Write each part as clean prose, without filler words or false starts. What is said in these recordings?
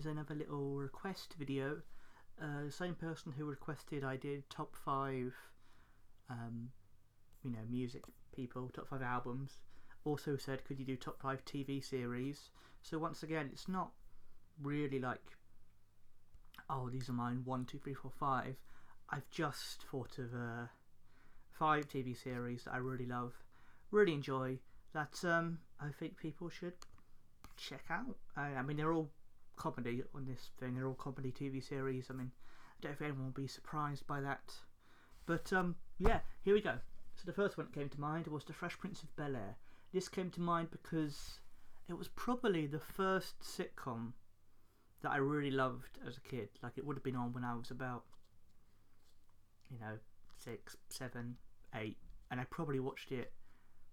is another little request video. The same person who requested I did top 5 music people, top 5 albums, also said could you do top 5 TV series. So once again, it's not really like, oh, these are mine 1, 2, 3, 4, 5. I've just thought of 5 TV series that I really love, really enjoy, that I think people should check out. I mean, they're all comedy on this thing, they're all comedy TV series. I mean, I don't know if anyone will be surprised by that, but yeah, here we go. So the first one that came to mind was The Fresh Prince of Bel-Air. This came to mind because it was probably the first sitcom that I really loved as a kid. Like, it would have been on when I was about 6, 7, 8, and I probably watched it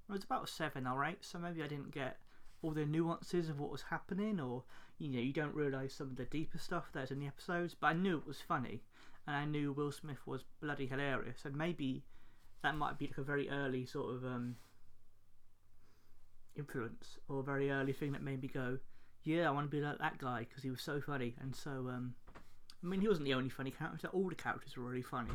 when I was about 7 or 8, so maybe I didn't get all the nuances of what was happening, or you don't realise some of the deeper stuff that's in the episodes, but I knew it was funny, and I knew Will Smith was bloody hilarious, and maybe that might be like a very early sort of influence, or a very early thing that made me go, yeah, I want to be like that guy because he was so funny. And so I mean, he wasn't the only funny character, all the characters were really funny,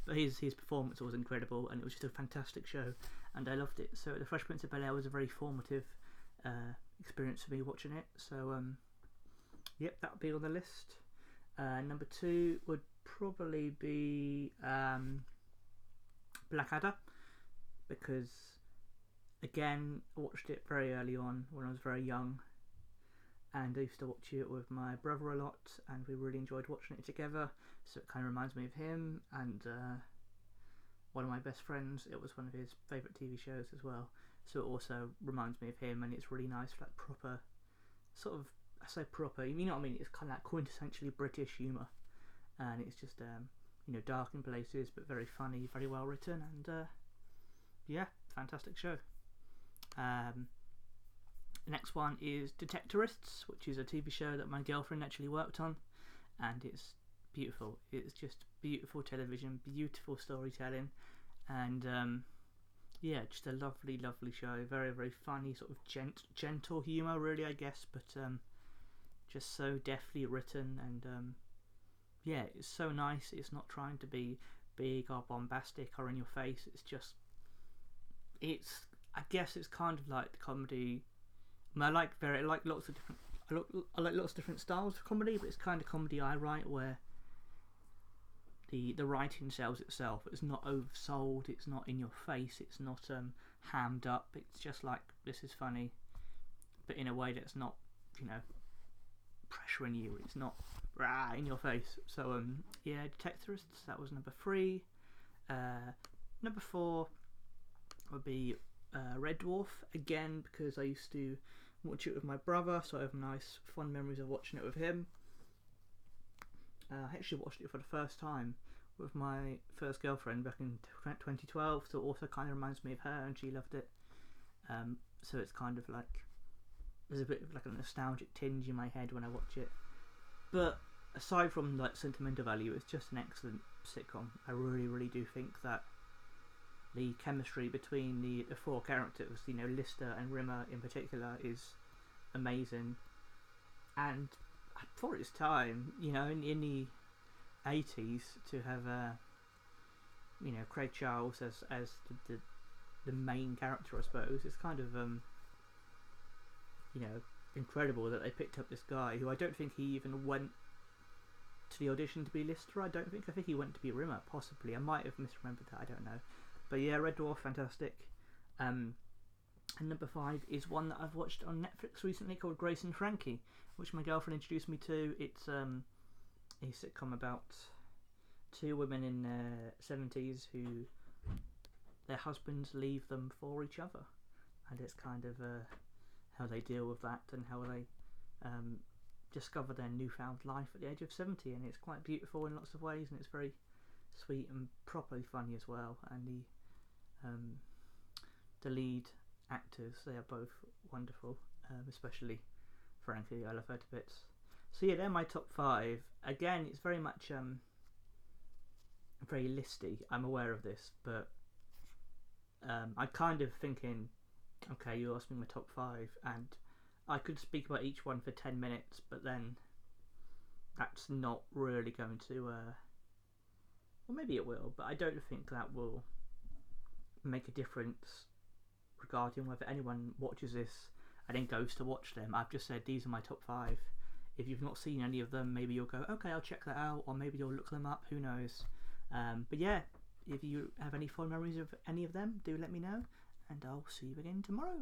but his performance was incredible, and it was just a fantastic show, and I loved it. So The Fresh Prince of Bel-Air was a very formative experience for me watching it. So yep, that would be on the list. Number 2 would probably be Blackadder, because again, I watched it very early on when I was very young, and I used to watch it with my brother a lot, and we really enjoyed watching it together, so it kind of reminds me of him. And one of my best friends, it was one of his favourite TV shows as well, so it also reminds me of him, and it's really nice, like proper sort of, I say proper, you know what I mean, it's kind of like quintessentially British humour, and it's just dark in places but very funny, very well written, and yeah, fantastic show. The next one is Detectorists, which is a TV show that my girlfriend actually worked on, and it's beautiful. It's just beautiful television, beautiful storytelling, and yeah, just a lovely, lovely show. Very, very funny, sort of gentle humour, really, I guess, but just so deftly written, and yeah, it's so nice. It's not trying to be big or bombastic or in your face. It's just, I guess it's kind of like the comedy. I like lots of different styles of comedy, but it's kind of comedy I write where the writing sells itself. It's not oversold, it's not in your face, it's not hammed up. It's just like, this is funny, but in a way that's not pressuring you. It's not in your face. So yeah, Detectorists, that was number 3. Number 4 would be Red Dwarf, again because I used to watch it with my brother, so I have nice fond memories of watching it with him. I actually watched it for the first time with my first girlfriend back in 2012, so it also kind of reminds me of her, and she loved it. So it's kind of like, there's a bit of like a nostalgic tinge in my head when I watch it, but aside from like sentimental value, it's just an excellent sitcom. I really, really do think that the chemistry between the 4 characters, Lister and Rimmer in particular, is amazing. And for its time, in the 80s, to have Craig Charles as the main character, I suppose, it's kind of incredible that they picked up this guy who I don't think he even went to the audition to be Lister. I think he went to be Rimmer, possibly. I might have misremembered that, I don't know. But yeah, Red Dwarf, fantastic. And number 5 is one that I've watched on Netflix recently called Grace and Frankie, which my girlfriend introduced me to. It's a sitcom about 2 women in their 70s who their husbands leave them for each other, and it's kind of how they deal with that, and how they discover their newfound life at the age of 70. And it's quite beautiful in lots of ways, and it's very sweet and properly funny as well. And the lead actors, they are both wonderful, especially Frankie. I love her to bits. So yeah, they're my top 5. Again, it's very much very listy, I'm aware of this, but I'm kind of thinking, okay, you asked me my top 5, and I could speak about each one for 10 minutes, but then that's not really going to, well, maybe it will, but I don't think that will make a difference regarding whether anyone watches this and then goes to watch them. I've just said these are my top 5. If you've not seen any of them, maybe you'll go, okay, I'll check that out, or maybe you'll look them up, who knows. But yeah, if you have any fond memories of any of them, do let me know, and I'll see you again tomorrow.